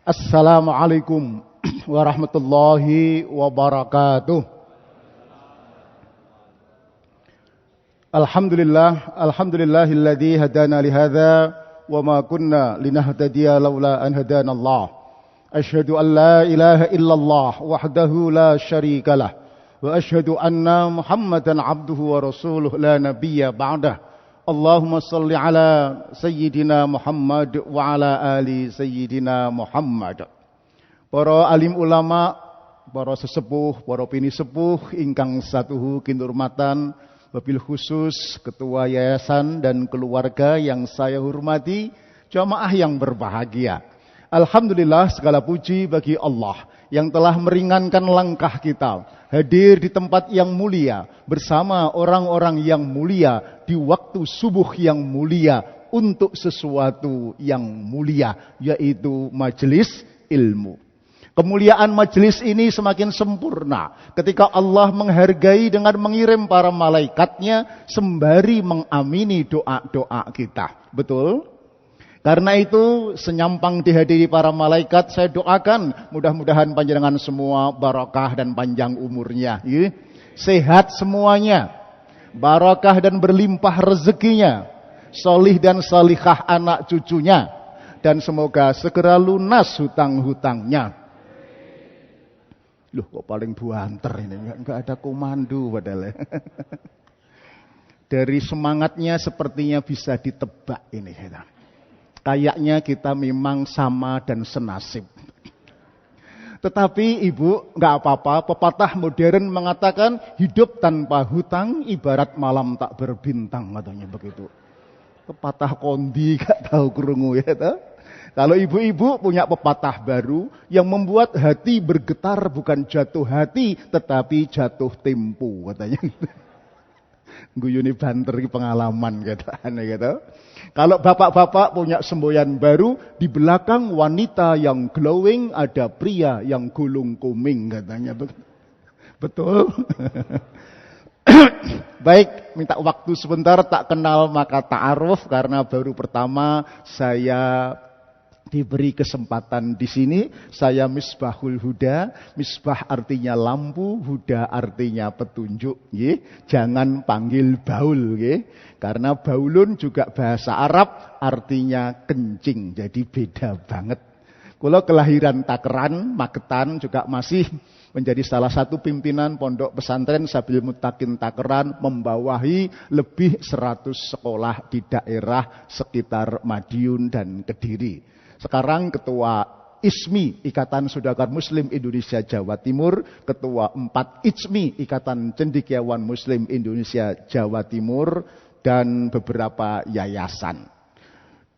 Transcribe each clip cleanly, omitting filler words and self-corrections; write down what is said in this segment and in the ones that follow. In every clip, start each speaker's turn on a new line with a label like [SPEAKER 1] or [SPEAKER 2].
[SPEAKER 1] Assalamualaikum warahmatullahi wabarakatuh. Alhamdulillahilladzi hadana lihadza wa ma kunna linahtadiya laula an hadanallah. Asyhadu an la ilaha illallah wahdahu la syarikalah wa asyhadu anna Muhammadan abduhu wa rasuluh la nabiyya ba'dah. Allahumma salli ala Sayyidina Muhammad wa ala ali Sayyidina Muhammad. Para alim ulama, para sesepuh, para pini sepuh ingkang satuhu kinurmatan, wabil khusus ketua yayasan dan keluarga yang saya hormati, jamaah yang berbahagia. Alhamdulillah segala puji bagi Allah yang telah meringankan langkah kita, hadir di tempat yang mulia bersama orang-orang yang mulia di waktu subuh yang mulia untuk sesuatu yang mulia, yaitu majelis ilmu. Kemuliaan majelis ini semakin sempurna ketika Allah menghargai dengan mengirim para malaikatnya sembari mengamini doa-doa kita. Betul? Karena itu senyampang dihadiri para malaikat, saya doakan mudah-mudahan panjenengan semua barakah dan panjang umurnya, sehat semuanya, barakah dan berlimpah rezekinya, solih dan salihah anak cucunya, dan semoga segera lunas hutang-hutangnya. Loh, kok paling buanter ini, enggak ada komando padahal. Dari semangatnya sepertinya bisa ditebak ini. Kayaknya kita memang sama dan senasib. Tetapi ibu, enggak apa-apa, pepatah modern mengatakan hidup tanpa hutang ibarat malam tak berbintang, katanya begitu. Pepatah kondi gak tahu krungu ya toh. Kalau ibu-ibu punya pepatah baru yang membuat hati bergetar, bukan jatuh hati tetapi jatuh tempo, katanya. Guyuni banter pengalaman katanya gitu. Kalau bapak-bapak punya semboyan baru, di belakang wanita yang glowing ada pria yang gulung kuming, katanya. Betul? Baik, minta waktu sebentar, tak kenal maka ta'aruf, karena baru pertama saya diberi kesempatan di sini. Saya Misbahul Huda. Misbah artinya lampu, Huda artinya petunjuk. Jangan panggil baul, karena baulun juga bahasa Arab artinya kencing. Jadi beda banget. Kalau kelahiran Takeran, Magetan, juga masih menjadi salah satu pimpinan pondok pesantren Sabil Muttaqin Takeran, membawahi lebih 100 sekolah di daerah sekitar Madiun dan Kediri. Sekarang ketua ISMI, Ikatan Saudagar Muslim Indonesia Jawa Timur, ketua 4 ICMI, Ikatan Cendekiawan Muslim Indonesia Jawa Timur, dan beberapa yayasan.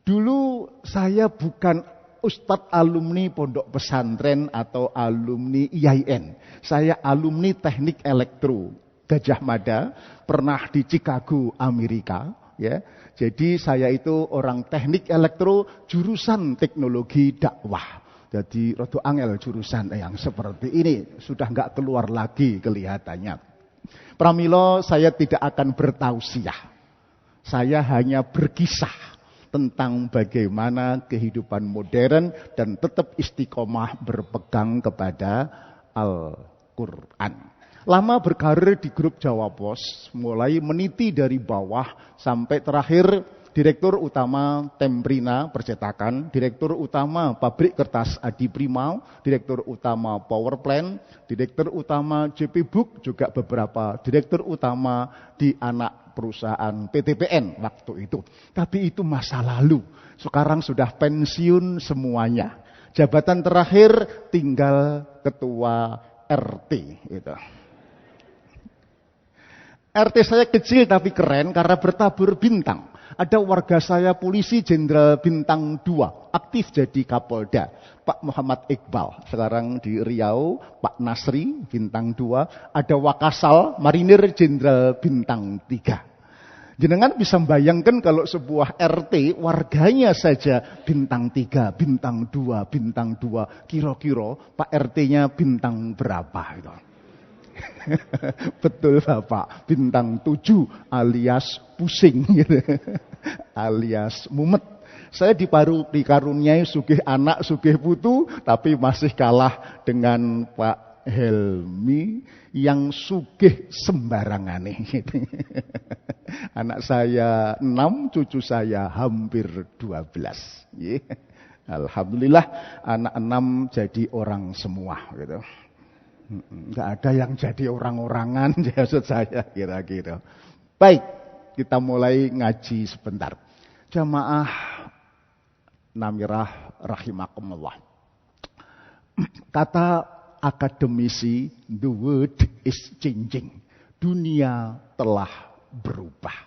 [SPEAKER 1] Dulu saya bukan Ustadz alumni pondok pesantren atau alumni IAIN. Saya alumni teknik elektro Gajah Mada, pernah di Chicago, Amerika. Ya, jadi saya itu orang teknik elektro jurusan teknologi dakwah. Jadi rada angel jurusan yang seperti ini, sudah enggak keluar lagi kelihatannya. Pramila saya tidak akan bertausiah. Saya hanya berkisah tentang bagaimana kehidupan modern dan tetap istiqomah berpegang kepada Al-Qur'an. Lama berkarir di grup Jawa Pos, mulai meniti dari bawah sampai terakhir Direktur Utama Temprina Percetakan, Direktur Utama Pabrik Kertas Adi Primau, Direktur Utama Powerplant, Direktur Utama JP Book, juga beberapa Direktur Utama di anak perusahaan PTPN waktu itu. Tapi itu masa lalu, sekarang sudah pensiun semuanya. Jabatan terakhir tinggal Ketua RT itu. RT saya kecil tapi keren karena bertabur bintang. Ada warga saya polisi Jenderal Bintang 2, aktif jadi Kapolda. Pak Muhammad Iqbal, sekarang di Riau. Pak Nasri, Bintang 2. Ada Wakasal, Marinir Jenderal Bintang 3. Jenengan bisa membayangkan kalau sebuah RT warganya saja Bintang 3, Bintang 2, Bintang 2. Kira-kira Pak RT-nya bintang berapa itu? Betul Bapak, Bintang 7 alias pusing gitu. Alias mumet. Saya dikaruniai sugih anak, sugih putu, tapi masih kalah dengan Pak Helmi yang sugih sembarangane. Anak saya 6, cucu saya hampir 12. Alhamdulillah anak 6 jadi orang semua gitu. Enggak ada yang jadi orang-orangan, maksud saya kira-kira. Baik, kita mulai ngaji sebentar. Jamaah namirah rahimakumullah. Kata akademisi, the world is changing. Dunia telah berubah.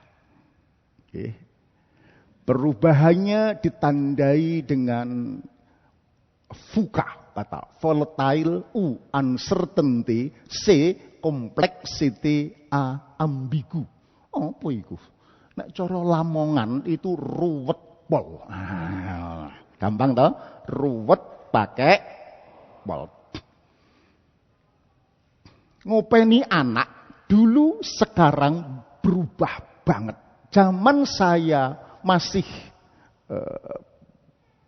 [SPEAKER 1] Okay. Perubahannya ditandai dengan VUCA, kata volatile, uncertainty, C, complexity, A, ambigu. Apa itu? Nek cara Lamongan itu ruwet pol. Gampang toh? Ruwet pakai pol. Ngopeni anak dulu sekarang berubah banget. Zaman saya masih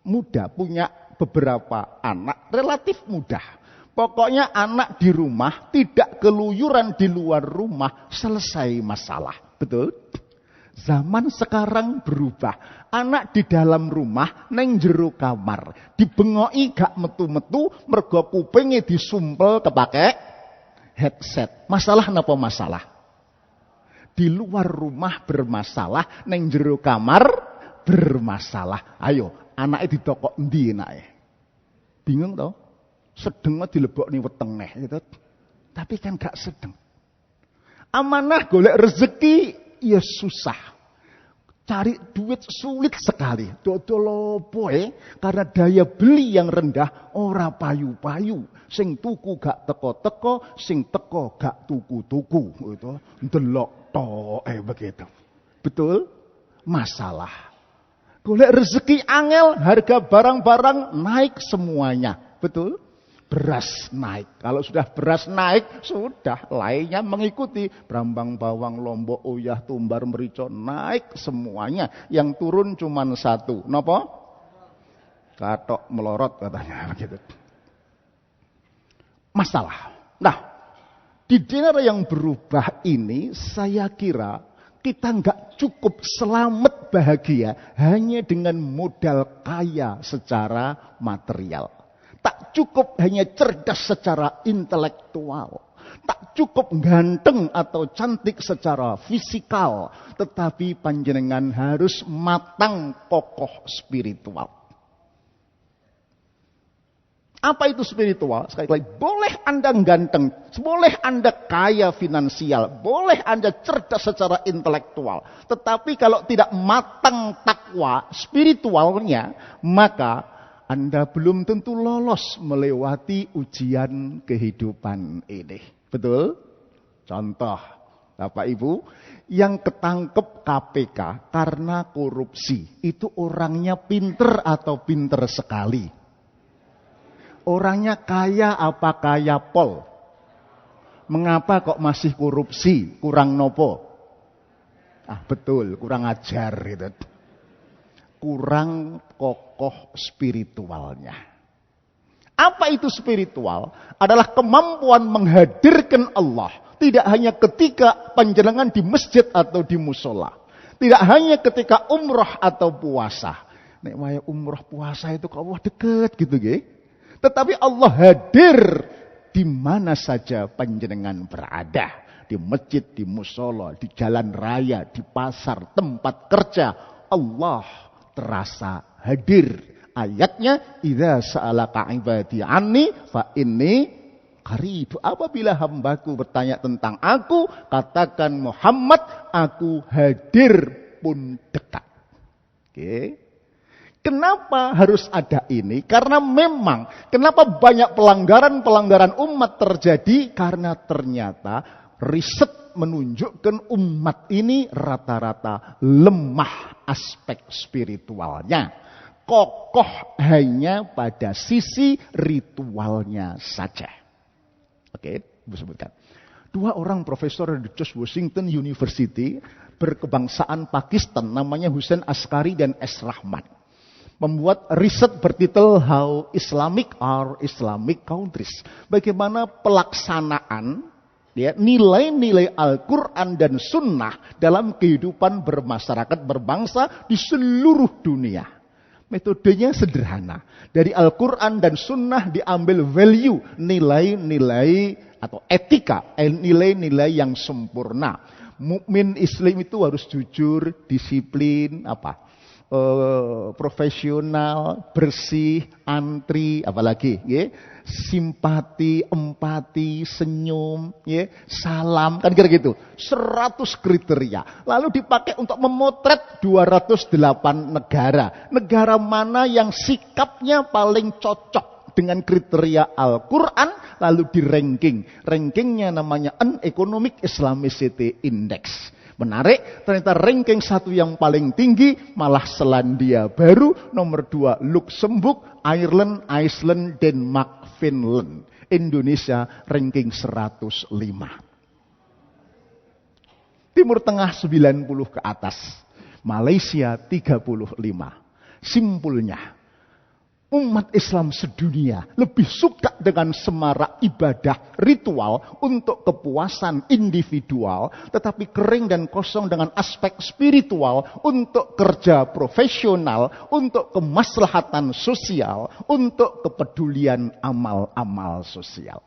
[SPEAKER 1] muda, punya beberapa anak, relatif mudah. Pokoknya anak di rumah, tidak keluyuran di luar rumah, selesai masalah. Betul? Zaman sekarang berubah. Anak di dalam rumah, neng jero kamar. Dibengoki gak metu-metu, mergo kupinge disumpel kepake headset. Masalah napa masalah? Di luar rumah bermasalah, neng jero kamar bermasalah. Ayo, anaknya didokok endi enake? Bingung toh? Sedeng dilebokne wetenge gitu. Tapi kan gak sedeng. Amanah golek rezeki ya susah. Cari duit sulit sekali. Dodol opo karena daya beli yang rendah ora payu-payu. Sing tuku gak teko-teko, sing teko gak tuku-tuku gitu. Ndelok tok begitu. Betul? Masalah. Golek rezeki angel, harga barang-barang naik semuanya. Betul? Beras naik. Kalau sudah beras naik, sudah lainnya mengikuti. Brambang, bawang, lombok, uyah, tumbar, merica naik semuanya. Yang turun cuma satu. Napa? Katok melorot katanya begitu. Masalah. Nah, di era yang berubah ini saya kira kita nggak cukup selamat bahagia hanya dengan modal kaya secara material. Tak cukup hanya cerdas secara intelektual. Tak cukup ganteng atau cantik secara fisikal. Tetapi panjenengan harus matang kokoh spiritual. Apa itu spiritual? Sekali lagi, boleh Anda ganteng, boleh Anda kaya finansial, boleh Anda cerdas secara intelektual. Tetapi kalau tidak matang takwa spiritualnya, maka Anda belum tentu lolos melewati ujian kehidupan ini. Betul? Contoh, Bapak Ibu, yang ketangkep KPK karena korupsi, itu orangnya pinter atau pinter sekali? Orangnya kaya apa kaya pol? Mengapa kok masih korupsi? Kurang nopo? Betul, kurang ajar gitu. Kurang kokoh spiritualnya. Apa itu spiritual? Adalah kemampuan menghadirkan Allah. Tidak hanya ketika panjenengan di masjid atau di musola. Tidak hanya ketika umroh atau puasa. Nek waya umroh puasa itu kok Allah deket gitu nggih. Tetapi Allah hadir di mana saja panjenengan berada. Di masjid, di musola, di jalan raya, di pasar, tempat kerja. Allah terasa hadir. Ayatnya, idza sa'alaka ibadi anni fa inni qarib. Apabila hambaku bertanya tentang aku, katakan Muhammad, aku hadir pun dekat. Oke. Kenapa harus ada ini? Karena memang, kenapa banyak pelanggaran-pelanggaran umat terjadi? Karena ternyata riset menunjukkan umat ini rata-rata lemah aspek spiritualnya. Kokoh hanya pada sisi ritualnya saja. Oke, ibu sebutkan. 2 orang profesor di George Washington University berkebangsaan Pakistan, namanya Hussein Askari dan S. Rahman. membuat riset bertitel How Islamic Are Islamic Countries. Bagaimana pelaksanaan nilai-nilai Al-Quran dan Sunnah dalam kehidupan bermasyarakat berbangsa di seluruh dunia. Metodenya sederhana. Dari Al-Quran dan Sunnah diambil value, nilai-nilai atau etika, nilai-nilai yang sempurna. Mukmin Islam itu harus jujur, disiplin, profesional, bersih, antri, apalagi, simpati, empati, senyum, salam, kan kira gitu. 100 kriteria. Lalu dipakai untuk memotret 208 negara. Negara mana yang sikapnya paling cocok dengan kriteria Al-Quran, lalu di ranking. Rankingnya namanya An Economic Islamicity Index. Menarik, ternyata ranking 1 yang paling tinggi malah Selandia Baru, nomor 2 Luxembourg, Ireland, Iceland, Denmark, Finland. Indonesia ranking 105. Timur Tengah 90 ke atas. Malaysia 35. Simpulnya, umat Islam sedunia lebih suka dengan semarak ibadah ritual untuk kepuasan individual, tetapi kering dan kosong dengan aspek spiritual untuk kerja profesional, untuk kemaslahatan sosial, untuk kepedulian amal-amal sosial.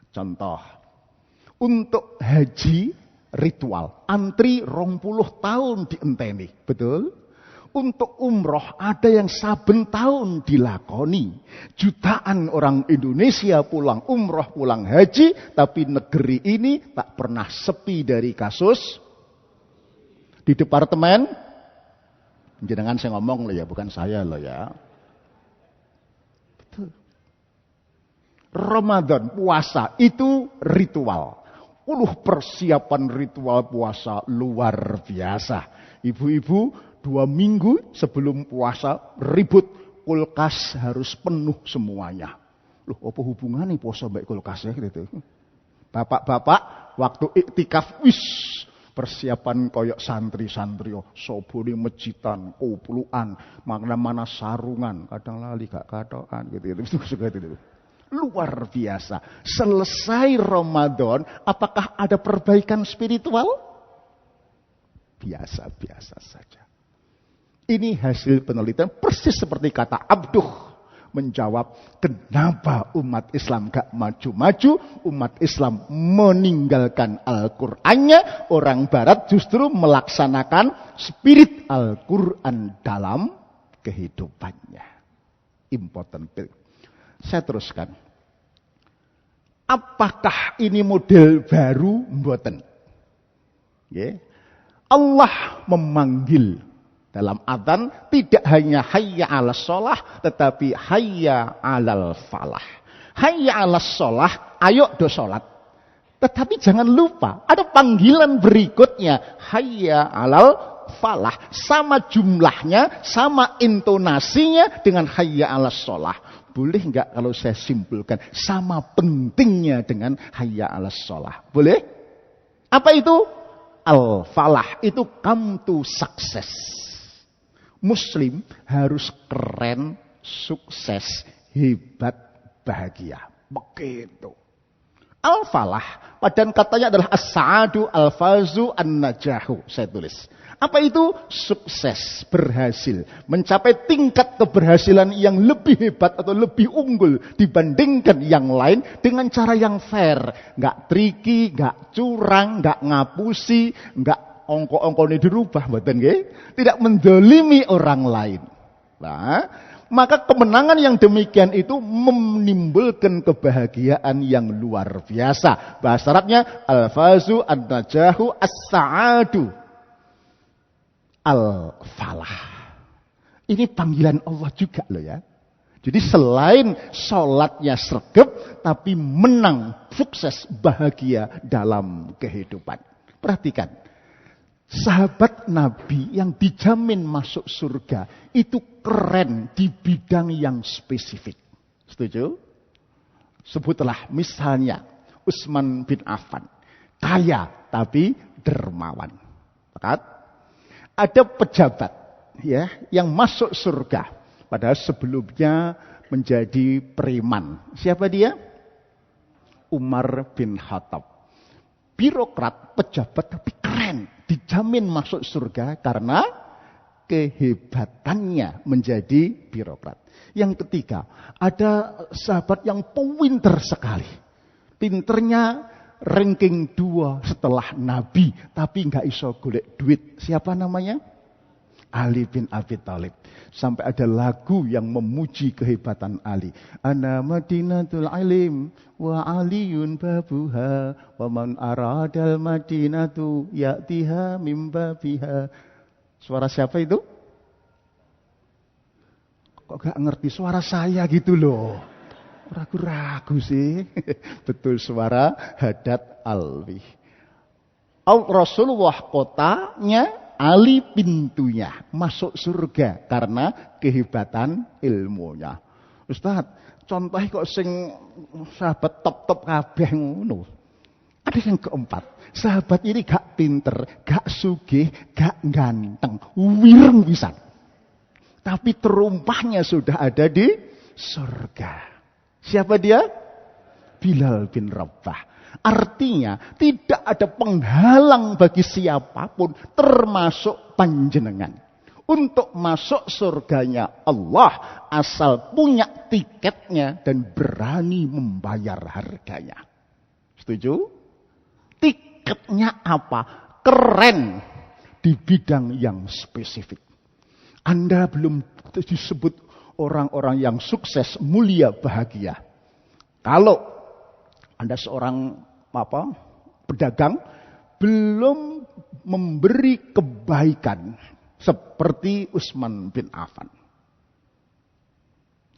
[SPEAKER 1] Contoh, untuk haji ritual, antri 20 tahun dienteni, betul? Untuk umroh ada yang saben tahun dilakoni. Jutaan orang Indonesia pulang umroh, pulang haji, tapi negeri ini tak pernah sepi dari kasus. Di departemen, jangan saya ngomong loh ya, bukan saya loh ya. Betul. Ramadan, puasa itu ritual. Persiapan ritual puasa luar biasa. Ibu-ibu 2 minggu sebelum puasa ribut, kulkas harus penuh semuanya. Loh, apa hubungannya puasa baik kulkasnya gitu. Bapak-bapak waktu iktikaf persiapan koyok santri-santri sobone mejitan, kopluan, mana-mana sarungan, kadang lali gak katokan gitu. Luar biasa. Selesai Ramadan, apakah ada perbaikan spiritual? Biasa-biasa saja. Ini hasil penelitian persis seperti kata Abduh menjawab kenapa umat Islam gak maju-maju, umat Islam meninggalkan Al-Qur'annya, orang Barat justru melaksanakan spirit Al-Qur'an dalam kehidupannya. Important. Saya teruskan. Apakah ini model baru? Mboten. Allah memanggil dalam adzan tidak hanya hayya 'alas shalah tetapi hayya 'alal falah. Hayya 'alas shalah, ayo do salat. Tetapi jangan lupa ada panggilan berikutnya, hayya 'alal falah. Sama jumlahnya, sama intonasinya dengan hayya 'alas shalah. Boleh enggak kalau saya simpulkan sama pentingnya dengan hayya 'alas shalah? Boleh? Apa itu? Al-falah itu come to success. Muslim harus keren, sukses, hebat, bahagia. Begitu. Al-falah, padahal katanya adalah as-sa'adu, al-fazu, an-najahu. Saya tulis. Apa itu? Sukses, berhasil. Mencapai tingkat keberhasilan yang lebih hebat atau lebih unggul dibandingkan yang lain dengan cara yang fair. Nggak tricky, nggak curang, nggak ngapusi, nggak ongko-ongko ini dirubah, betul nggih? Tidak mendolimi orang lain. Nah, maka kemenangan yang demikian itu menimbulkan kebahagiaan yang luar biasa. Bahasa Arabnya al-fazu, an-najahu, as-sa'adu, al-falah. Ini panggilan Allah juga loh ya. Jadi selain sholatnya sregep, tapi menang, sukses, bahagia dalam kehidupan. Perhatikan. Sahabat Nabi yang dijamin masuk surga itu keren di bidang yang spesifik. Setuju? Sebutlah misalnya Utsman bin Affan. Kaya tapi dermawan. Ada pejabat ya yang masuk surga. Padahal sebelumnya menjadi preman. Siapa dia? Umar bin Khattab. Birokrat, pejabat tapi keren. Dijamin masuk surga karena kehebatannya menjadi birokrat. Yang ketiga, ada sahabat yang pinter sekali. Pinternya ranking 2 setelah Nabi, tapi nggak iso golek duit. Siapa namanya? Ali bin Abi Thalib. Sampai ada lagu yang memuji kehebatan Ali. Ana Madinatul Alim wa aliyun babuha wa man aradal madinatu ya'tiha mim babiha. Suara siapa itu? Kok gak ngerti? Suara saya gitu loh. Ragu-ragu sih. Betul, suara Haddad Alwi. Rasulullah kotanya, Ali pintunya. Masuk surga karena kehebatan ilmunya. Ustaz, contohnya kok sing sahabat top-top kabeh ngono. Ada yang keempat. Sahabat ini gak pinter, gak sugih, gak ganteng. Wireng pisan. Tapi terumpahnya sudah ada di surga. Siapa dia? Bilal bin Rabah. Artinya tidak ada penghalang bagi siapapun termasuk panjenengan untuk masuk surganya Allah asal punya tiketnya dan berani membayar harganya. Setuju? Tiketnya apa? Keren di bidang yang spesifik. Anda belum disebut orang-orang yang sukses, mulia, bahagia. Kalau Anda seorang pedagang belum memberi kebaikan seperti Utsman bin Affan.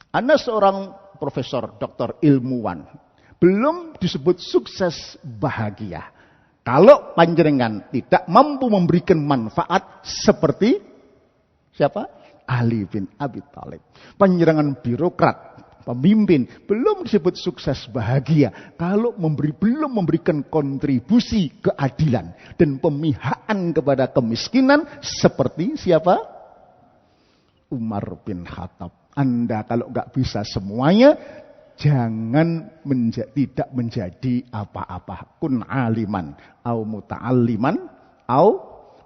[SPEAKER 1] Anda seorang profesor, doktor, ilmuwan, belum disebut sukses, bahagia. Kalau panjenengan tidak mampu memberikan manfaat seperti siapa? Ali bin Abi Thalib. Panjenengan birokrat, pemimpin, belum disebut sukses, bahagia. Kalau belum memberikan kontribusi keadilan dan pemihakan kepada kemiskinan seperti siapa? Umar bin Khattab. Anda kalau nggak bisa semuanya, jangan tidak menjadi apa-apa. Kun aliman, au muta'alliman, au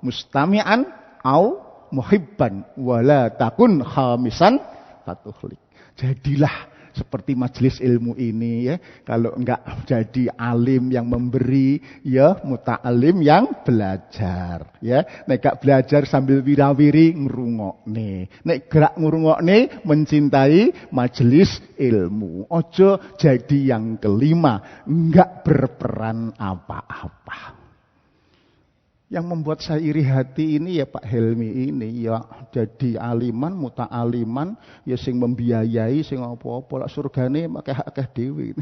[SPEAKER 1] mustami'an, au muhibban, wala takun khamisan fatuhlik. Jadilah seperti majelis ilmu ini ya. Kalau enggak jadi alim yang memberi, ya muta'alim yang belajar ya. Nek gak belajar sambil wirawiri ngrungokne. Nek gerak ngrungokne mencintai majelis ilmu. Ojo jadi yang kelima, enggak berperan apa-apa. Yang membuat saya iri hati ini ya Pak Helmi ini ya, jadi aliman, muta'aliman, ya sing membiayai, sing apa-apa lak surgane pakai akeh dhewe.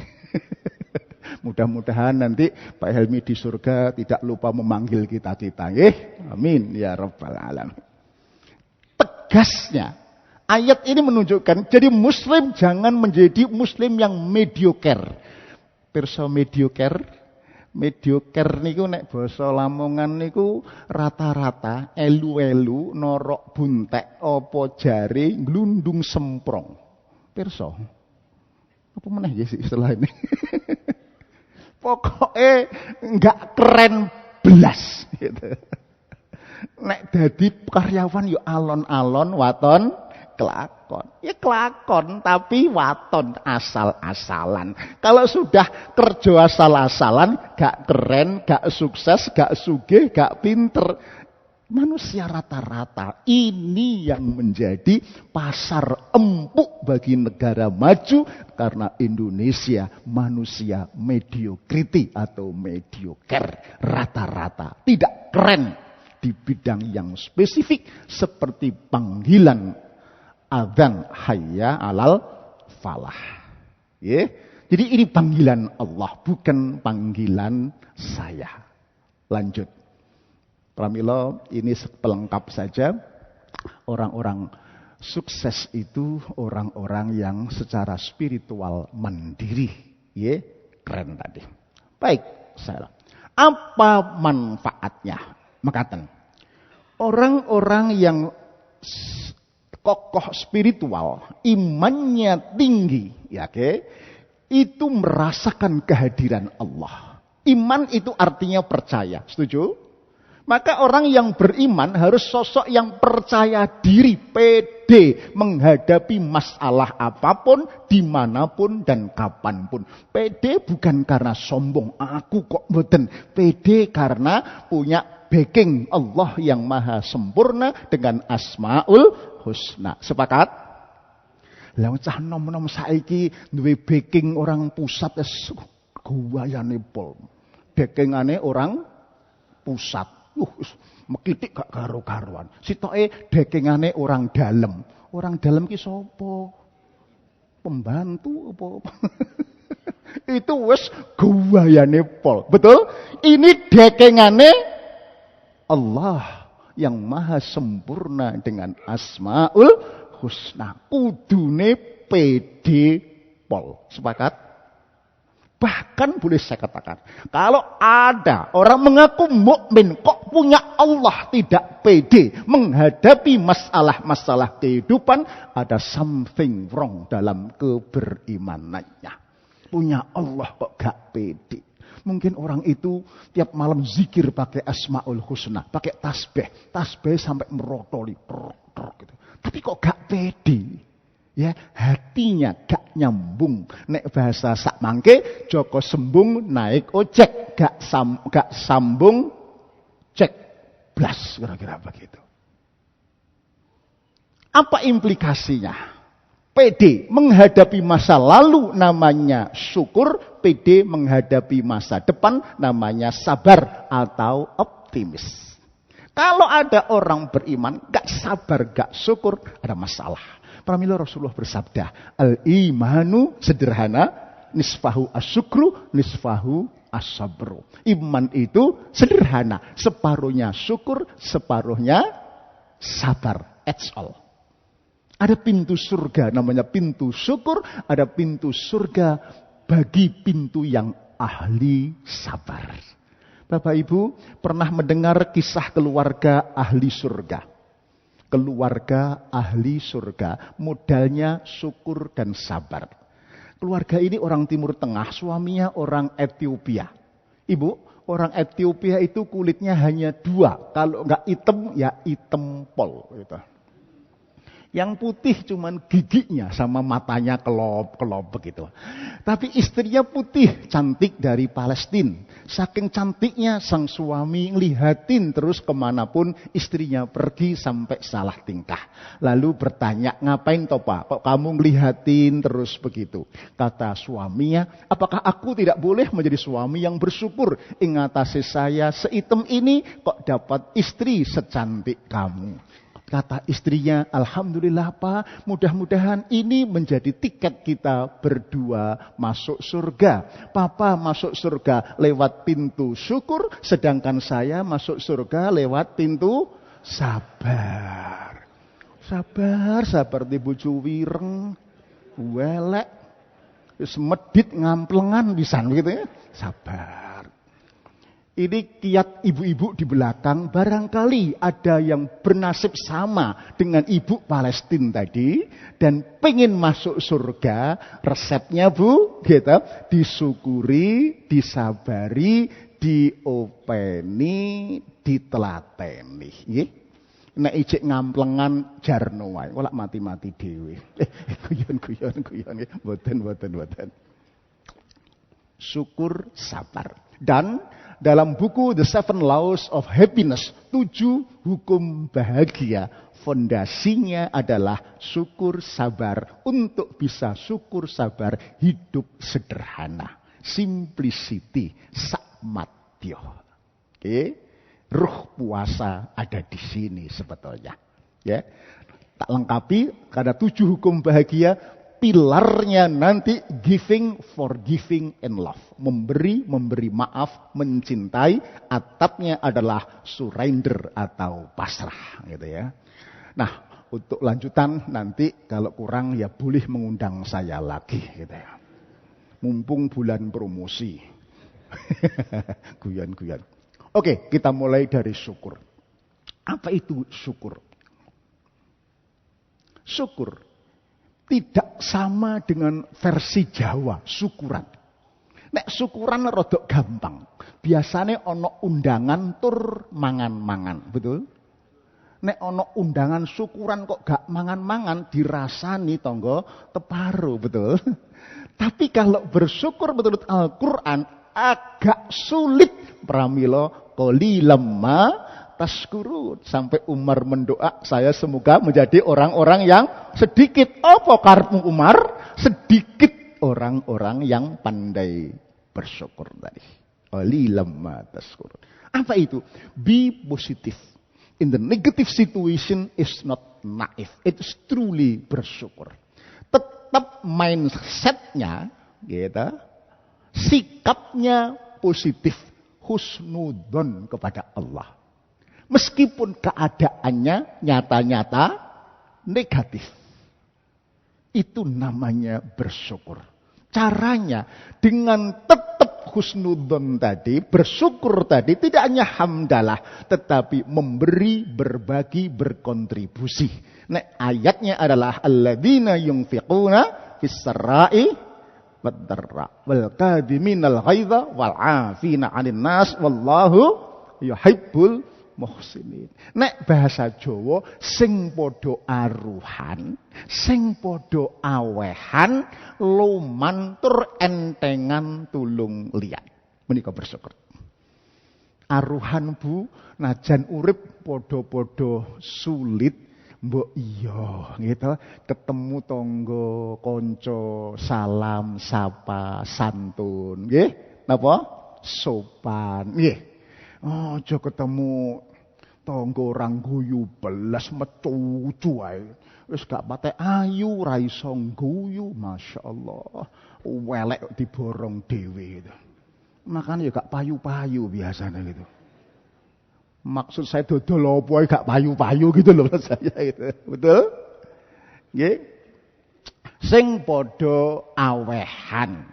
[SPEAKER 1] Mudah-mudahan nanti Pak Helmi di surga tidak lupa memanggil kita-kita. Amin ya rabbal alamin. Tegasnya ayat ini menunjukkan jadi muslim jangan menjadi muslim yang mediocre. Pirsa mediocre? Mediocre niku nek basa Lamongan niku rata-rata, elu-elu, norok buntek, apa jare glundung semprong. Pirsa. Apa meneh ya sih istilah ini? Pokoknya enggak keren belas gitu. Nek dadi karyawan yo alon-alon, waton kelakon. Ya kelakon tapi waton asal-asalan. Kalau sudah kerja asal-asalan, gak keren, gak sukses, gak sugih, gak pinter. Manusia rata-rata ini yang menjadi pasar empuk bagi negara maju karena Indonesia manusia mediocrity atau mediocre rata-rata. Tidak keren di bidang yang spesifik seperti panggilan adzan hayya alal falah. Ya. Jadi ini panggilan Allah, bukan panggilan saya. Lanjut. Pramila, ini pelengkap saja. Orang-orang sukses itu orang-orang yang secara spiritual mandiri. Ya, keren tadi. Baik, saya. Apa manfaatnya? Makaten. Orang-orang yang kokoh spiritual, imannya tinggi, ya itu merasakan kehadiran Allah. Iman itu artinya percaya, setuju? Maka orang yang beriman harus sosok yang percaya diri, pede menghadapi masalah apapun, dimanapun dan kapanpun. Pede bukan karena sombong, aku kok mboten. Pede karena punya backing Allah yang maha sempurna dengan Asmaul Husna. Sepakat? Lah cah nom-nom saiki duwe backing orang pusat wis guayane pol. Backingane orang pusat. Mekitik gak karo-karuan. Sitoke dekengane orang dalam. Orang dalam ki sapa? Pembantu apa? Itu wis guayane pol. Betul? Ini dekengane Allah yang maha sempurna dengan Asmaul Husna. Kudune pede pol. Sepakat? Bahkan boleh saya katakan, kalau ada orang mengaku mukmin kok punya Allah tidak pede menghadapi masalah-masalah kehidupan, ada something wrong dalam keberimanannya. Punya Allah kok gak pede. Mungkin orang itu tiap malam zikir pakai Asmaul Husna, pakai tasbih sampai merotoli, gitu. Tapi kok gak pede. Ya, hatinya gak nyambung. Nek bahasa sak mangke, Joko sembung naik ojek, gak sambung cek blas, kira-kira begitu. Apa implikasinya? PD menghadapi masa lalu namanya syukur, PD menghadapi masa depan namanya sabar atau optimis. Kalau ada orang beriman gak sabar, gak syukur, ada masalah. Pramila Rasulullah bersabda, al-imanu sederhana, nisfahu asyukru, nisfahu asabru. Iman itu sederhana, separuhnya syukur, separuhnya sabar. That's all. Ada pintu surga namanya pintu syukur, ada pintu surga bagi pintu yang ahli sabar. Bapak Ibu pernah mendengar kisah keluarga ahli surga? Keluarga ahli surga, modalnya syukur dan sabar. Keluarga ini orang Timur Tengah, suaminya orang Ethiopia. Ibu, orang Ethiopia itu kulitnya hanya 2, kalau nggak hitam ya hitam pol. Gitu. Yang putih cuman giginya sama matanya kelop begitu. Tapi istrinya putih, cantik dari Palestina. Saking cantiknya sang suami ngelihatin terus kemanapun istrinya pergi sampai salah tingkah. Lalu bertanya, ngapain toh Pak? Kok kamu ngelihatin terus begitu? Kata suaminya, apakah aku tidak boleh menjadi suami yang bersyukur? Ingatasi saya seitem ini kok dapat istri secantik kamu. Kata istrinya, alhamdulillah Pak, mudah-mudahan ini menjadi tiket kita berdua masuk surga. Papa masuk surga lewat pintu syukur, sedangkan saya masuk surga lewat pintu sabar. Sabar di bojo wireng, welek, wis medit ngamplengan pisan gitu ya. Sabar. Ini kiat ibu-ibu di belakang, barangkali ada yang bernasib sama dengan ibu Palestina tadi dan pengen masuk surga. Resepnya Bu, gitu, disyukuri, disabari, diopeni, ditelateni. Nek ijek ngamplengan jarno wae, ora mati-mati dhewe. Guyon. Mboten. Syukur, sabar. Dan dalam buku The 7 Laws of Happiness, 7 hukum bahagia, fondasinya adalah syukur sabar. Untuk bisa syukur sabar, hidup sederhana. Simplicity, sakmatyo. Oke, ruh puasa ada di sini sebetulnya. Ya, tak lengkapi karena 7 hukum bahagia. Pilarnya nanti giving, forgiving, and love. Memberi maaf, mencintai. Atapnya adalah surrender atau pasrah. Gitu ya. Nah, untuk lanjutan nanti kalau kurang ya boleh mengundang saya lagi. Gitu ya. Mumpung bulan promosi. Guyon. Oke, kita mulai dari syukur. Apa itu syukur? Syukur. Tidak sama dengan versi Jawa, syukuran. Nek syukuran rodok gampang. Biasanya ono undangan tur mangan-mangan, betul? Nek ono undangan syukuran kok gak mangan-mangan, dirasani tonggo teparo, betul? Tapi kalau bersyukur menurut Al-Quran agak sulit. Pramila qalilam ma tashkurun. Sampai Umar mendoa, saya semoga menjadi orang-orang yang sedikit. Apa karepmu Umar? Sedikit orang-orang yang pandai bersyukur tadi. Qalilam ma tashkurun. Apa itu? Be positive. In the negative situation is not naif. It's truly bersyukur. Tetap mindsetnya, gitu, sikapnya positif, husnudon kepada Allah. Meskipun keadaannya nyata-nyata negatif. Itu namanya bersyukur. Caranya dengan tetap husnudon tadi, bersyukur tadi, tidak hanya hamdalah, tetapi memberi, berbagi, berkontribusi. Nah, ayatnya adalah alladzina yunfiquna fis-sarai wad-dharra wal kadhiminal ghaidha wal 'afina 'anil nas wallahu yuhibbul muhsinin. Nek bahasa Jawa sing padha aruhan, sing padha awehan, lumantur entengan tulung liyan. Menika bersyukur. Aruhan Bu, najan urip padha-padha sulit, mbok iya gitu, ketemu tangga, kanca, salam, sapa, santun, nggih. Napa? Sopan, nggih. Aja ketemu tangga orang guyu belas mecucu ae. Wis gak patek ayu ra iso guyu, masyaallah. Welek diborong dhewe gitu. Makanya ya gak payu-payu biasanya gitu. Maksud saya dodol apa gak payu-payu gitu loh saya gitu. Betul? Nggih. Sing padha awehan.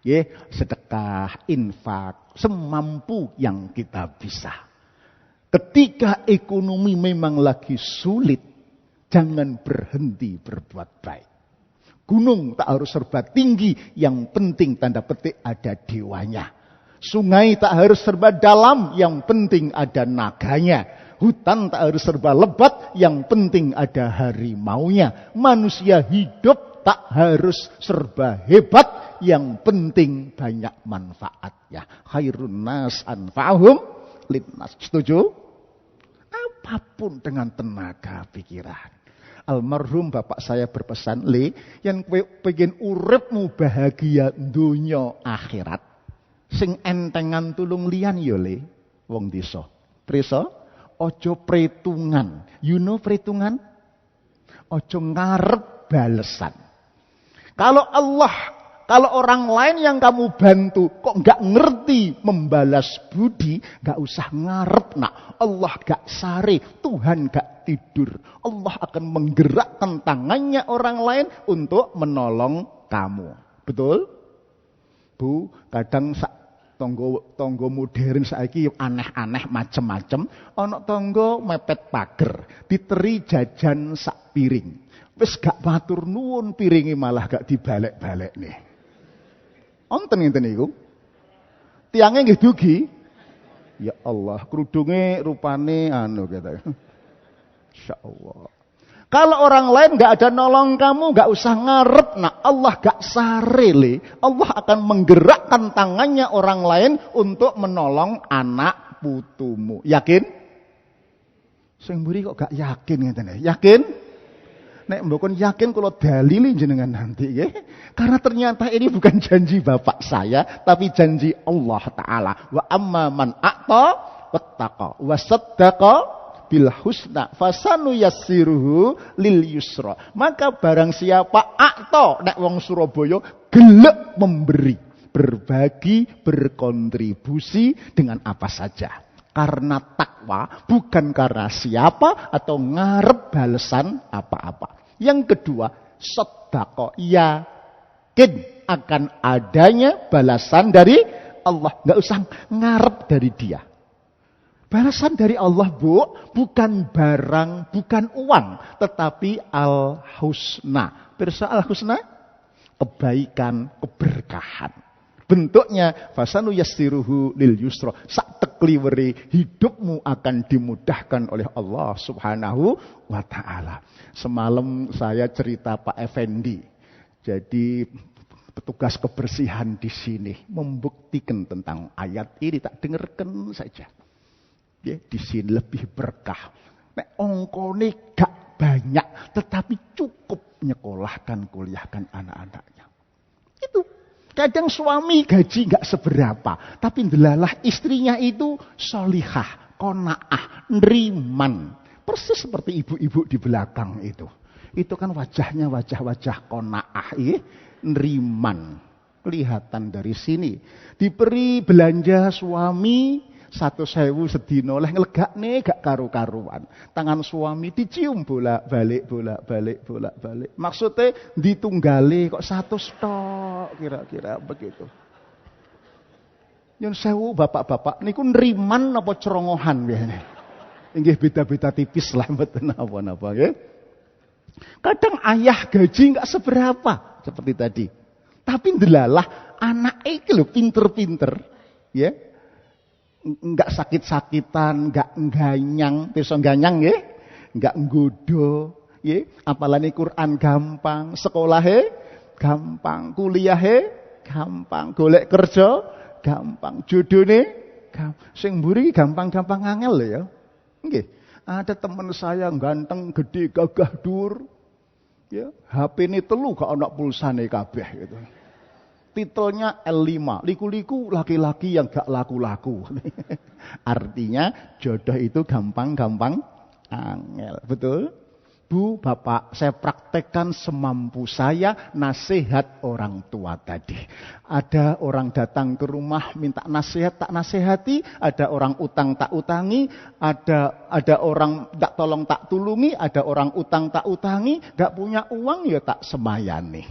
[SPEAKER 1] Nggih, sedekah, infak, semampu yang kita bisa. Ketika ekonomi memang lagi sulit, jangan berhenti berbuat baik. Gunung tak harus serba tinggi, yang penting tanda petik ada dewanya. Sungai tak harus serba dalam, yang penting ada naganya. Hutan tak harus serba lebat, yang penting ada harimaunya. Manusia hidup tak harus serba hebat, yang penting banyak manfaatnya. Khairun nas anfa'uhum linnas. Setuju? Apapun dengan tenaga pikiran. Almarhum bapak saya berpesan, Le, yang kowe pengen uripmu bahagia dunia akhirat, sing entengan tulung liyan ya Le, wong desa. Prisa, aja pretungan. You know pretungan? Aja ngarep balesan. Kalau orang lain yang kamu bantu kok nggak ngerti membalas budi, nggak usah ngarep nak. Allah gak sare, Tuhan gak tidur. Allah akan menggerakkan tangannya orang lain untuk menolong kamu. Betul? Bu, kadang tonggo modern saiki aneh-aneh macem-macem. Ana tonggo mepet pager, diteri jajan sak piring. Wis gak matur nuwun, piringi malah gak dibalik-balik nih. Onten ngenten niku. Tiange nggih dugi. Ya Allah, kerudunge rupane gitu. Insyaallah. Kalau orang lain gak ada nolong kamu, gak usah ngarep. Nah, Allah gak sare Le. Allah akan menggerakkan tangannya orang lain untuk menolong anak putumu. Yakin? Sing mburi kok gak yakin ngeten. Yakin? Nek mbokon yakin kalau dalili jenengan nanti ya. Karena ternyata ini bukan janji bapak saya, tapi janji Allah Ta'ala. Wa amma man a'ta wattaqa wa saddaqa bil husna fasanu yassiruhu lil yusra. Maka barang siapa a'ta, nek wong Surabaya gelek memberi, berbagi, berkontribusi dengan apa saja. Karena takwa, bukan karena siapa atau ngarep balesan apa-apa. Yang kedua, sedekah, yakin akan adanya balasan dari Allah. Nggak usah ngarep dari dia. Balasan dari Allah, Bu, bukan barang, bukan uang, tetapi al-husna. Pirsa al-husna? Kebaikan, keberkahan. Bentuknya fasanu yassiruhu lil yusra. Sak tekliweri hidupmu akan dimudahkan oleh Allah Subhanahu wa taala. Semalam saya cerita Pak Effendi. Jadi petugas kebersihan di sini membuktikan tentang ayat ini, tak dengarkan saja. Ya, di sini lebih berkah. Nek ongkone gak banyak, tetapi cukup nyekolahkan, kuliahkan anak-anaknya. Itu. Kadang suami gaji gak seberapa, tapi ndelalah istrinya itu solihah, qanaah, neriman. Persis seperti ibu-ibu di belakang itu. Itu kan wajahnya wajah-wajah qanaah, neriman. Kelihatan dari sini. Diberi belanja suami 1.000 sedina oleh nglegakne gak karu-karuan. Tangan suami dicium bolak-balik. Maksudnya ditunggale kok 100 tok kira-kira begitu. Nyun sewu bapak-bapak niku neriman apa cerongohan biasanya. Inggih beda-beda tipis lah mboten napa-napa nggih. Kadang ayah gaji gak seberapa seperti tadi. Tapi ndelalah anak iki lho pinter-pinter ya. Enggak sakit-sakitan, enggak ganyang, pirsa ganyang nggih, enggak nggoda, nggih. Apalane Quran gampang, sekolahe gampang, kuliahe gampang, golek kerja gampang, jodone gampang. Sing mburi gampang-gampang angel lho ya. Nggih. Ada teman saya ganteng, gede, gagah dur. Ya, HP-ne 3 gak ana pulsane kabeh gitu. Titelnya L5, liku-liku laki-laki yang gak laku-laku. Artinya jodoh itu gampang-gampang angel. Betul? Bu, Bapak, saya praktekkan semampu saya nasihat orang tua tadi. Ada orang datang ke rumah minta nasihat, tak nasihati. Ada orang utang tak utangi. Ada orang tak tolong tak tulungi. Ada orang utang tak utangi. Gak punya uang ya tak semayani.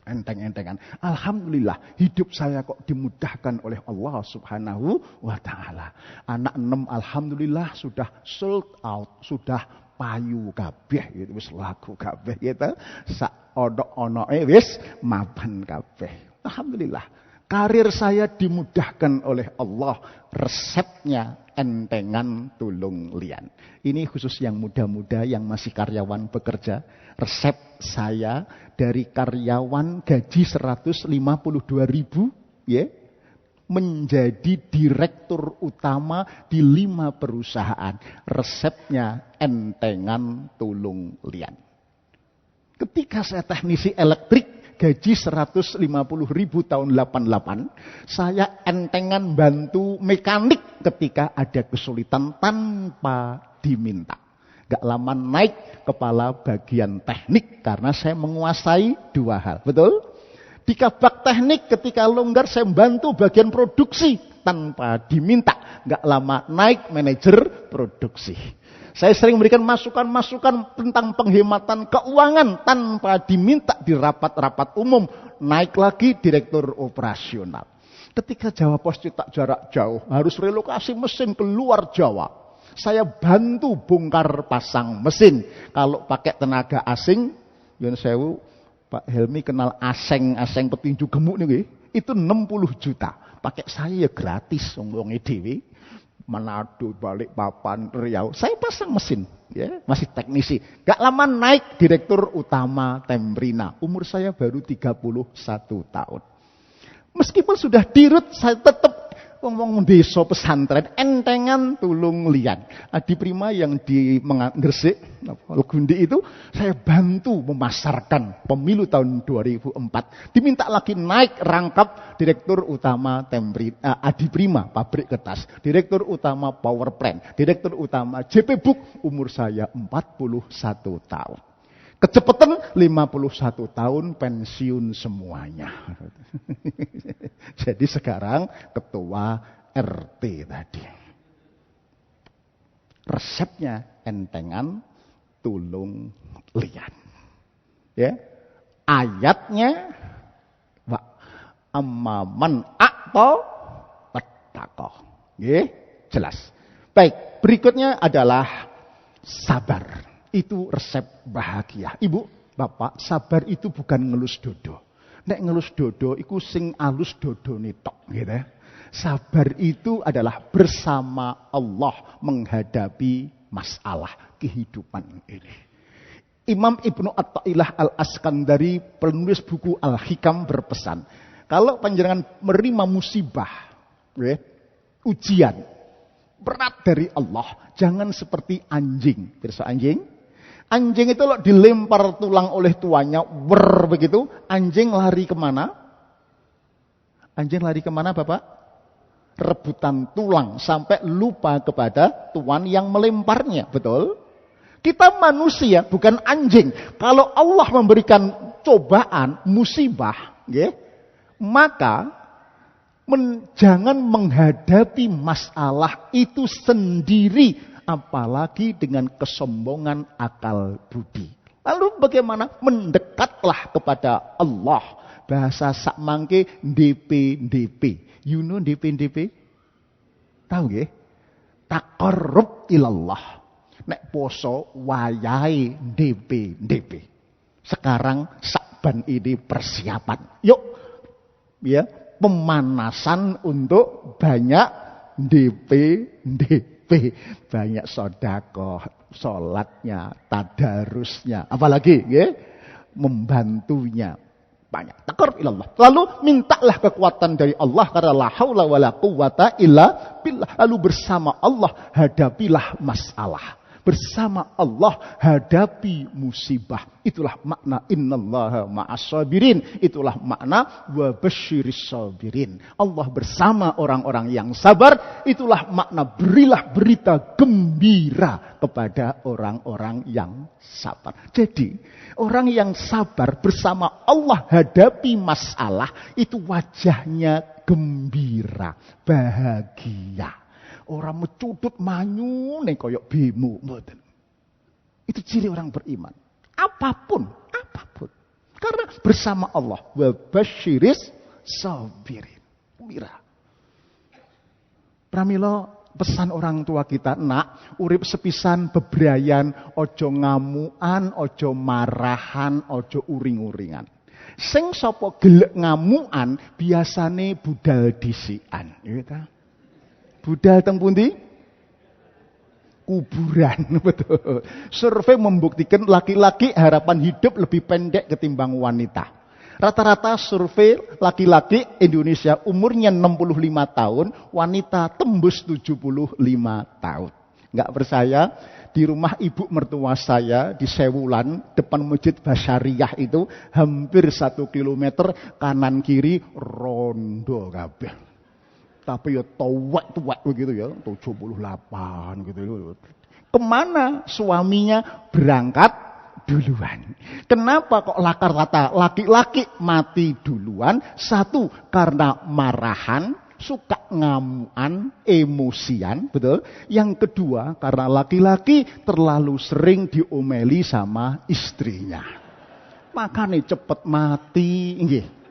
[SPEAKER 1] Enteng-entengan. Alhamdulillah hidup saya kok dimudahkan oleh Allah Subhanahu wa taala. Anak 6 alhamdulillah sudah sold out, sudah payu kabeh gitu, wis laku kabeh gitu. Sak ono-onoke wis mapan kabeh. Alhamdulillah. Karir saya dimudahkan oleh Allah. Resepnya entengan tulung lian. Ini khusus yang muda-muda yang masih karyawan bekerja. Resep saya dari karyawan gaji 152.000 ya, menjadi direktur utama di 5 perusahaan. Resepnya entengan tulung lian. Ketika saya teknisi elektrik gaji 150.000 tahun 88, saya entengan bantu mekanik ketika ada kesulitan tanpa diminta. Gak lama naik kepala bagian teknik karena saya menguasai 2 hal. Betul? Di kabak teknik ketika longgar saya bantu bagian produksi tanpa diminta. Gak lama naik manajer produksi. Saya sering memberikan masukan-masukan tentang penghematan keuangan tanpa diminta di rapat-rapat umum. Naik lagi direktur operasional. Ketika Jawa Pos cetak jarak jauh, harus relokasi mesin keluar Jawa. Saya bantu bongkar pasang mesin. Kalau pakai tenaga asing, yun sewu, Pak Helmi kenal aseng petinju gemuk nih, itu 60 juta. Pakai saya ya gratis, wong dhewe. Manado, Balikpapan, Riau, saya pasang mesin, ya, masih teknisi. Gak lama naik direktur utama Tembrina. Umur saya baru 31 tahun. Meskipun sudah dirut, saya tetap ngomong desa pesantren, entengan tulung lian. Adi Prima yang di Gresik, Gundi itu, saya bantu memasarkan pemilu tahun 2004. Diminta lagi naik rangkap direktur utama Adi Prima, pabrik kertas. Direktur utama power plant. Direktur utama JP Book, umur saya 41 tahun. Kecepatan 51 tahun pensiun semuanya. Jadi sekarang ketua RT tadi. Resepnya entengan tulung lian. Ya. Ayatnya wa amman a'ta wattaqah. Nggih, jelas. Baik, berikutnya adalah sabar. Itu resep bahagia. Ibu, bapak, sabar itu bukan ngelus dodo. Nek ngelus dodo iku sing alus dodone tok gitu ya. Sabar itu adalah bersama Allah menghadapi masalah kehidupan ini. Imam Ibnu Athaillah Al-Askandari, penulis buku Al-Hikam, berpesan, kalau panjenengan menerima musibah, ujian berat dari Allah, jangan seperti anjing. Pirsa anjing? Anjing itu loh dilempar tulang oleh tuannya, begitu, anjing lari kemana? Anjing lari kemana, Bapak? Rebutan tulang sampai lupa kepada tuan yang melemparnya, betul? Kita manusia, bukan anjing. Kalau Allah memberikan cobaan, musibah, maka jangan menghadapi masalah itu sendiri. Apalagi dengan kesombongan akal budi. Lalu bagaimana? Mendekatlah kepada Allah. Bahasa sakmangke DP. You know DP? Tahu nggih? Taqarrub ilallah. Nek poso wayahe DP. Sekarang Sakban ini persiapan. Yuk. Ya, pemanasan untuk banyak DP. Banyak sedekah, salatnya, tadarusnya, apalagi membantunya banyak. Taqarrub ilallah. Lalu mintalah kekuatan dari Allah karena la haula wala quwata illa billah. Lalu bersama Allah hadapilah masalah. Bersama Allah hadapi musibah. Itulah makna innallaha ma'as sabirin. Itulah makna wa basyiris sabirin. Allah bersama orang-orang yang sabar. Itulah makna berilah berita gembira kepada orang-orang yang sabar. Jadi orang yang sabar bersama Allah hadapi masalah itu wajahnya gembira, bahagia. Orang mencudut manyu ning koyok bemo mboten. Itu ciri orang beriman. Apapun. Karena bersama Allah wa basyiris sabirin. Gembira. Pramila pesan orang tua kita, nak, urip sepisan bebrayan, ojo ngamuan, ojo marahan, ojo uring-uringan. Sing sapa gelek ngamuan biasane budal dhisikan, gitu. Budal teng pundi? Kuburan, betul. Survei membuktikan laki-laki harapan hidup lebih pendek ketimbang wanita. Rata-rata survei laki-laki Indonesia umurnya 65 tahun, wanita tembus 75 tahun. Enggak percaya? Di rumah ibu mertua saya di Sewulan, depan Masjid Basyariah itu hampir 1 kilometer kanan kiri rondo kabeh. Tapi ya tuwek begitu ya, 78 gitu. Kemana suaminya berangkat duluan? Kenapa kok lakar kata laki-laki mati duluan? Satu, karena marahan, suka ngamuan, emosian, betul? Yang kedua, karena laki-laki terlalu sering diomeli sama istrinya. Makanya cepet mati, nggih.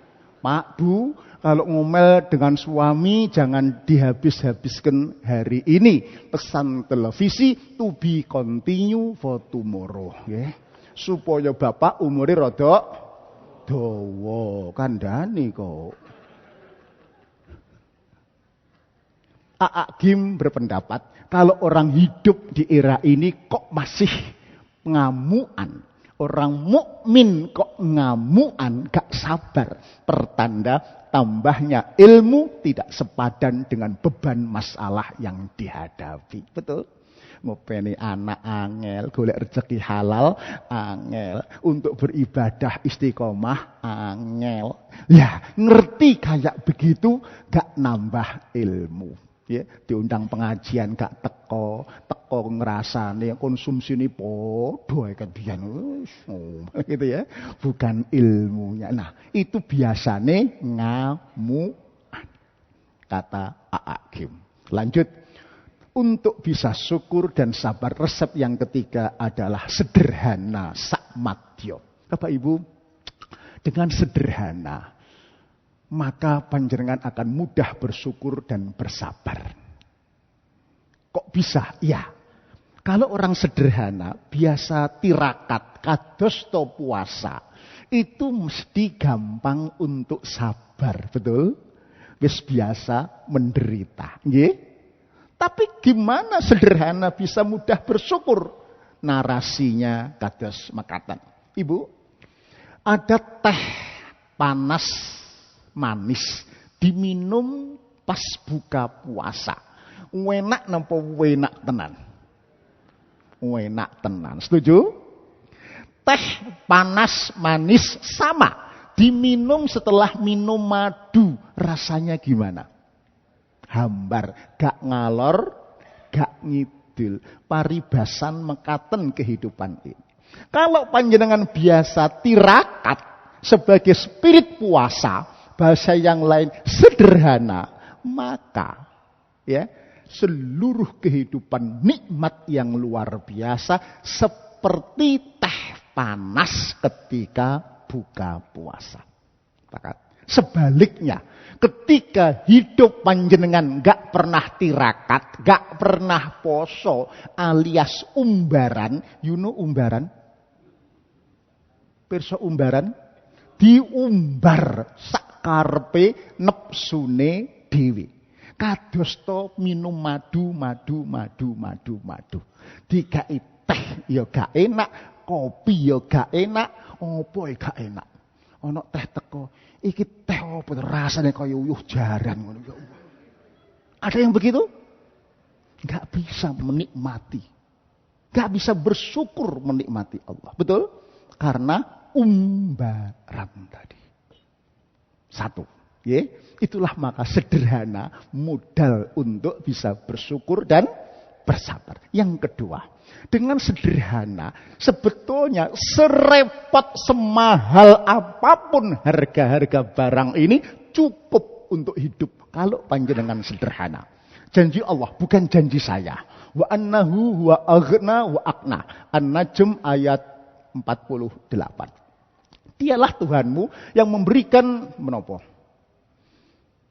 [SPEAKER 1] Pak, Bu, kalau ngomel dengan suami jangan dihabis-habiskan hari ini. Pesan televisi to be continue for tomorrow, supaya bapak umure rada dawa kandhane kok. Gim berpendapat kalau orang hidup di era ini kok masih ngamuan. Orang mukmin kok ngamuan, gak sabar. Pertanda tambahnya ilmu tidak sepadan dengan beban masalah yang dihadapi. Betul? Ngopeni anak angel, golek rezeki halal angel, untuk beribadah istiqomah angel. Ya, ngerti kayak begitu gak nambah ilmu. Ya, diundang pengajian gak teko ngrasane konsumsine padha kan biyen gitu ya, bukan ilmunya. Nah, itu biasane ngamuan, kata A'agim. Lanjut, untuk bisa syukur dan sabar, resep yang ketiga adalah sederhana sakmadya. Bapak Ibu, dengan sederhana maka panjenengan akan mudah bersyukur dan bersabar. bisa? Ya. Kalau orang sederhana, biasa tirakat, kados to puasa, itu mesti gampang untuk sabar, betul? Wis biasa menderita, nggih? Tapi gimana sederhana bisa mudah bersyukur? Narasinya kados mekaten. Ibu, ada teh panas manis diminum pas buka puasa. Enak napa enak tenan? Enak tenan. Setuju? Teh panas manis sama diminum setelah minum madu, rasanya gimana? Hambar, gak ngalor, gak ngidul. Paribasan mekaten kehidupan ini. Kalau panjenengan biasa tirakat sebagai spirit puasa, bahasa yang lain sederhana, maka ya seluruh kehidupan nikmat yang luar biasa seperti teh panas ketika buka puasa. Sebaliknya, ketika hidup panjenengan gak pernah tirakat, gak pernah poso, alias umbaran, you know umbaran? Pirsa umbaran? Diumbar sakarpe nepsune dewi. Kados to minum madu. Dikai teh ya gak enak, kopi ya gak enak, opo ya gak enak. Ana teh teko, iki teh opo rasane kaya uyuh jaran ngono ya Allah. Ada yang begitu? Gak bisa menikmati. Gak bisa bersyukur menikmati Allah. Betul? Karena umbaran tadi. Satu. Ya, itulah maka sederhana modal untuk bisa bersyukur dan bersabar. Yang kedua, dengan sederhana sebetulnya serepot semahal apapun harga-harga barang ini cukup untuk hidup kalau panjenengan sederhana. Janji Allah bukan janji saya. Wa annahu wa aghna wa aqna. An-Najm ayat 48. Dialah Tuhanmu yang memberikan menapa?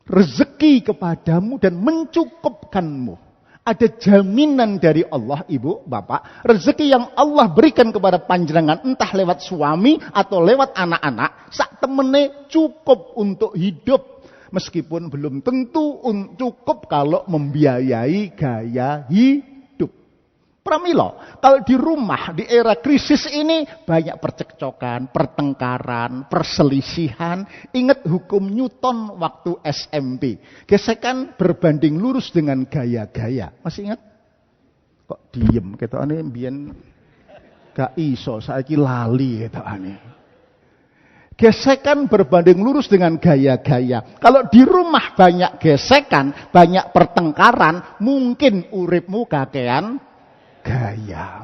[SPEAKER 1] Rezeki kepadamu dan mencukupkanmu. Ada jaminan dari Allah, ibu, bapak. Rezeki yang Allah berikan kepada panjenengan, entah lewat suami atau lewat anak-anak, sak temene cukup untuk hidup. Meskipun belum tentu cukup kalau membiayai gaya hidup. Pramilo, kalau di rumah di era krisis ini banyak percekcokan, pertengkaran, perselisihan. Ingat hukum Newton waktu SMP. Gesekan berbanding lurus dengan gaya-gaya. Masih ingat? Kok diem? Ketokane mbiyen gak iso, saiki lali ketokane. Gesekan berbanding lurus dengan gaya-gaya. Kalau di rumah banyak gesekan, banyak pertengkaran, mungkin uripmu kakean gaya.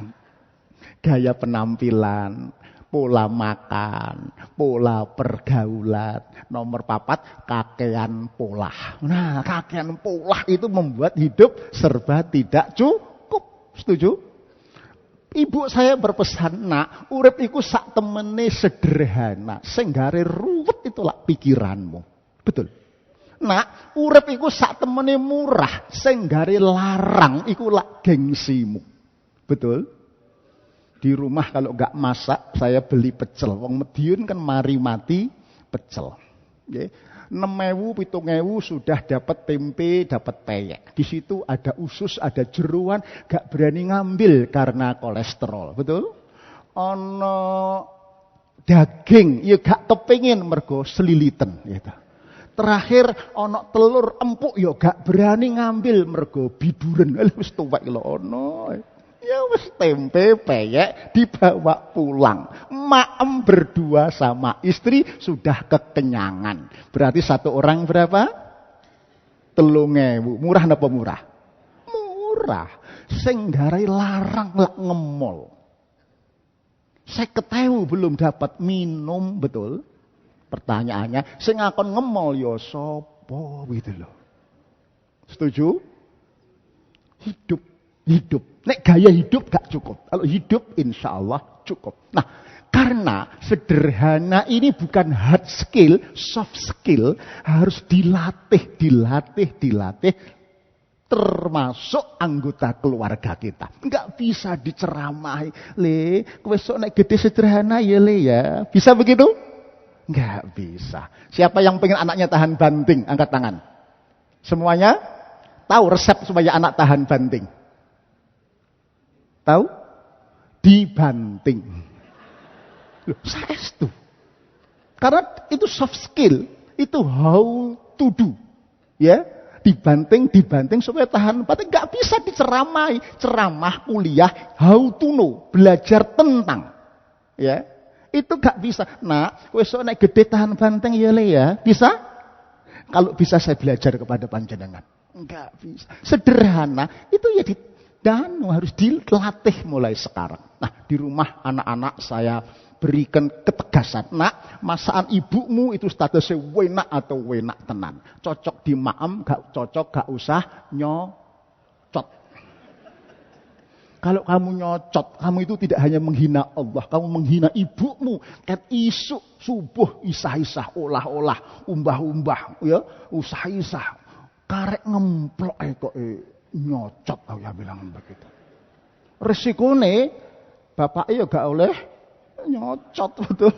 [SPEAKER 1] Gaya penampilan, pola makan, pola pergaulan. Nomor 4, kakean pola. Nah, kakean pola itu membuat hidup serba tidak cukup. Setuju? Ibu saya berpesan, nak, urip iku sak temene sederhana, sing gare ruwet itulah pikiranmu. Betul? Nak, urip iku sak temene murah, sing gare larang iku lak gengsimu. Betul? Di rumah kalau gak masak, saya beli pecel. Wong Madiun kan mari mati pecel. Okay. 6.000, 7.000 sudah dapat tempe, dapat peyek. Di situ ada usus, ada jeruan, gak berani ngambil karena kolesterol. Betul? Ono daging, ya gak kepingin mergo selilitan. Gitu. Terakhir ono telur empuk, ya gak berani ngambil mergo biduren. Wis tuwek lho ono. Ya wis tempe, peyek dibawa pulang. Maem berdua sama istri sudah kekenyangan. Berarti satu orang berapa? 3.000. Murah napa murah? Murah. Sing garai larang lak ngemol. 50.000 belum dapat minum, betul? Pertanyaannya, sing ngakon ngemol ya sapa gitu loh. Setuju? Hidup. Nek gaya hidup gak cukup. Kalau hidup insya Allah cukup. Nah, karena sederhana ini bukan hard skill, soft skill. Harus dilatih. termasuk anggota keluarga kita. Enggak bisa diceramahi. Le, kowe sok nek gede sederhana ya le ya. Bisa begitu? Enggak bisa. Siapa yang pengen anaknya tahan banting? Angkat tangan. Semuanya tahu resep supaya anak tahan banting? Tahu? Dibanting. Loh, saestu. Karena itu soft skill, itu how to do. Ya, dibanting supaya tahan banting. Enggak bisa diceramai. Ceramah kuliah how to know, belajar tentang. Ya. Itu enggak bisa. Nah, kowe sok nek gede tahan banting ya le ya. Bisa? Kalau bisa saya belajar kepada panjenengan. Enggak bisa. Sederhana, itu ya harus dilatih mulai sekarang. Nah, di rumah anak-anak saya berikan ketegasan. Nak, masakan ibumu itu statusnya wenak atau wenak tenan. Cocok di maem, gak cocok gak usah nyocot. Kalau kamu nyocot, kamu itu tidak hanya menghina Allah, kamu menghina ibumu. Kan isu subuh isah-isah, olah-olah, umbah-umbah, ya, usah-isah. Karek ngemplok kok nyocot, aku ya bilang begitu. Resikone bapak ya gak oleh nyocot betul.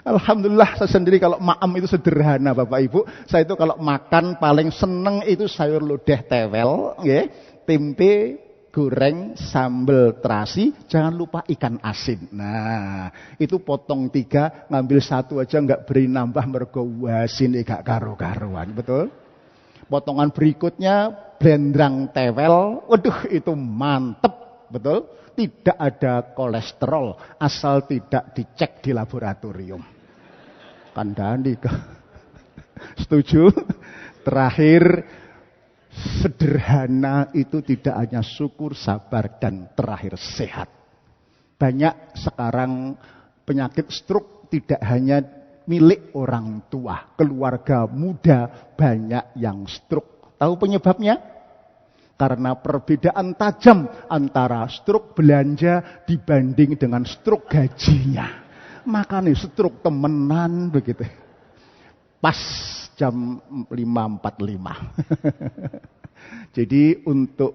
[SPEAKER 1] Alhamdulillah saya sendiri kalau maem itu sederhana Bapak Ibu. Saya itu kalau makan paling seneng itu sayur lodeh tewel, nggih, tempe goreng sambal terasi, jangan lupa ikan asin. Nah, itu potong 3, ngambil 1 aja nggak beri nambah mergo wasin gak karu-karuan, betul? Potongan berikutnya blendrang tewel, waduh itu mantep, betul? Tidak ada kolesterol, asal tidak dicek di laboratorium. Kandhani ke. Setuju? Terakhir, sederhana itu tidak hanya syukur, sabar, dan terakhir sehat. Banyak sekarang penyakit stroke tidak hanya milik orang tua, keluarga muda banyak yang stroke. Tahu penyebabnya? Karena perbedaan tajam antara stroke belanja dibanding dengan stroke gajinya. Makanya stroke temenan begitu. Pas jam 5.45. Jadi untuk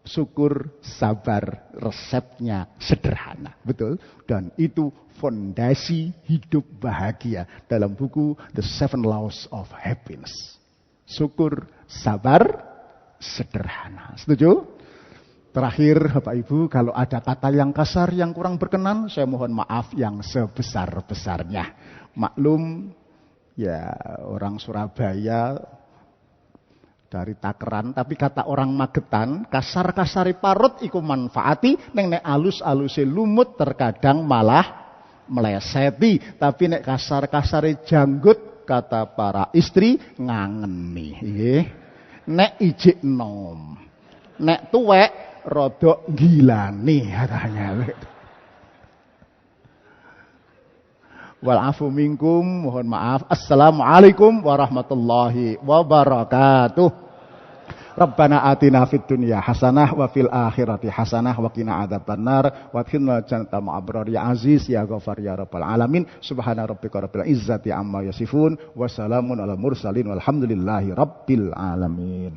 [SPEAKER 1] syukur, sabar, resepnya sederhana, betul? Dan itu fondasi hidup bahagia dalam buku The 7 Laws of Happiness. Syukur, sabar, sederhana. Setuju? Terakhir Bapak Ibu, kalau ada kata yang kasar yang kurang berkenan, saya mohon maaf yang sebesar-besarnya. Maklum, ya orang Surabaya dari Takeran, tapi kata orang Magetan, kasar-kasari parut iku manfaati, neng nek alus-aluse lumut terkadang malah meleseti, tapi nek kasar-kasari janggut kata para istri ngangeni. Nggih. Nek ijik nom, nek tuwek rodok gilani katanya. Wal afu minkum, mohon maaf. Assalamualaikum warahmatullahi wabarakatuh. Rabbana atina fid dunya hasanah wa fil akhirati hasanah wa qina adzabannar wa adkhilna jannatal ma'abrar ya aziz ya ghafar ya rabbal alamin. Subhana rabbika rabbil izzati amma yasifun wa salamun alal mursalin walhamdulillahi rabbil alamin.